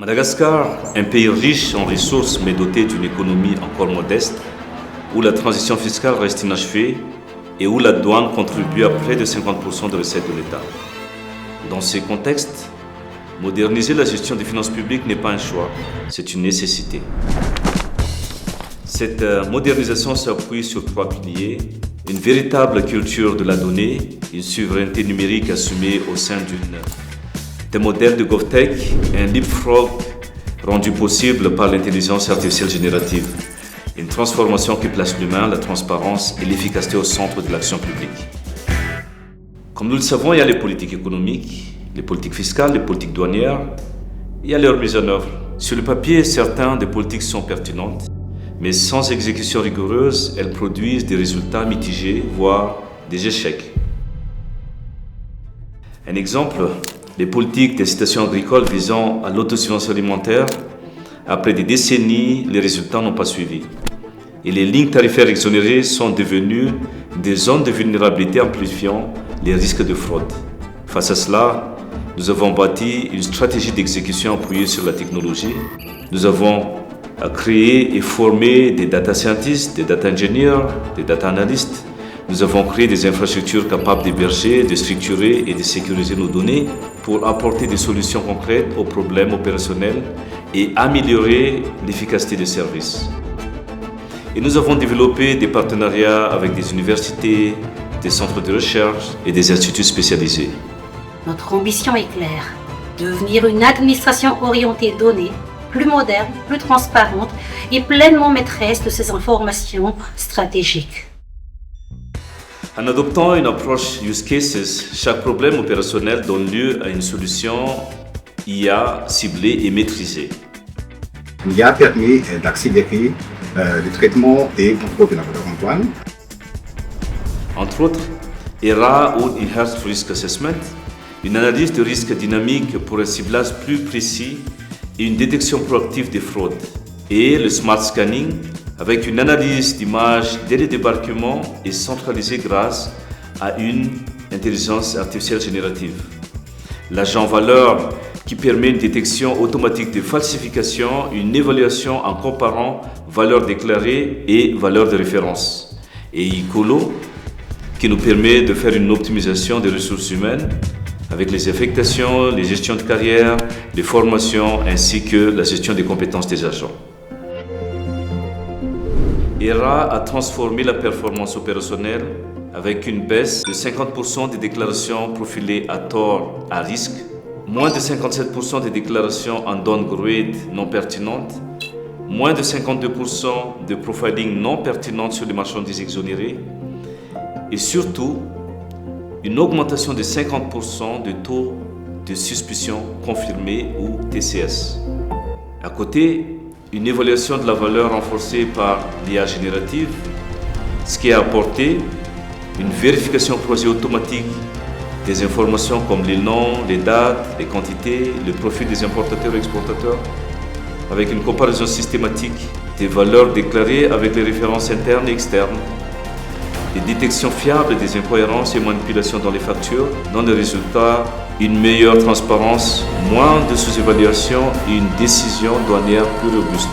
Madagascar, un pays riche en ressources mais doté d'une économie encore modeste, où la transition fiscale reste inachevée et où la douane contribue à près de 50% de recettes de l'État. Dans ces contextes, moderniser la gestion des finances publiques n'est pas un choix, c'est une nécessité. Cette modernisation s'appuie sur 3 piliers: une véritable culture de la donnée, une souveraineté numérique assumée au sein des modèles de GovTech et un leapfrog rendu possible par l'intelligence artificielle générative. Une transformation qui place l'humain, la transparence et l'efficacité au centre de l'action publique. Comme nous le savons, il y a les politiques économiques, les politiques fiscales, les politiques douanières, il y a leur mise en œuvre. Sur le papier, certaines des politiques sont pertinentes, mais sans exécution rigoureuse, elles produisent des résultats mitigés, voire des échecs. Un exemple, les politiques d'incitation agricole visant à l'autosuffisance alimentaire, après des décennies, les résultats n'ont pas suivi. Et les lignes tarifaires exonérées sont devenues des zones de vulnérabilité amplifiant les risques de fraude. Face à cela, nous avons bâti une stratégie d'exécution appuyée sur la technologie. Nous avons créé et formé des data scientists, des data engineers, des data analysts. Nous avons créé des infrastructures capables d'héberger, de structurer et de sécuriser nos données pour apporter des solutions concrètes aux problèmes opérationnels et améliorer l'efficacité des services. Et nous avons développé des partenariats avec des universités, des centres de recherche et des instituts spécialisés. Notre ambition est claire: devenir une administration orientée données, plus moderne, plus transparente et pleinement maîtresse de ces informations stratégiques. En adoptant une approche use cases, chaque problème opérationnel donne lieu à une solution IA ciblée et maîtrisée. Il a permis d'accélérer le traitement des contrôles de la valeur en douane. Entre autres, ERA ou Enhanced Risk Assessment, une analyse de risque dynamique pour un ciblage plus précis et une détection proactive des fraudes. Et le Smart Scanning, avec une analyse d'images dès le débarquement et centralisée grâce à une intelligence artificielle générative. L'agent valeur qui permet une détection automatique de falsification, une évaluation en comparant valeurs déclarées et valeurs de référence. Et ICOLO, qui nous permet de faire une optimisation des ressources humaines avec les affectations, les gestions de carrière, les formations ainsi que la gestion des compétences des agents. ERA a transformé la performance opérationnelle avec une baisse de 50% des déclarations profilées à tort à risque, moins de 57% des déclarations en downgrade non pertinentes, moins de 52% de profiling non pertinentes sur les marchandises exonérées et surtout une augmentation de 50% de taux de suspicion confirmés ou TCS. À côté, une évaluation de la valeur renforcée par l'IA générative, ce qui a apporté une vérification croisée automatique des informations comme les noms, les dates, les quantités, le profil des importateurs et exportateurs, avec une comparaison systématique des valeurs déclarées avec les références internes et externes, des détections fiables des incohérences et manipulations dans les factures, dont le résultat, une meilleure transparence, moins de sous-évaluation et une décision douanière plus robuste.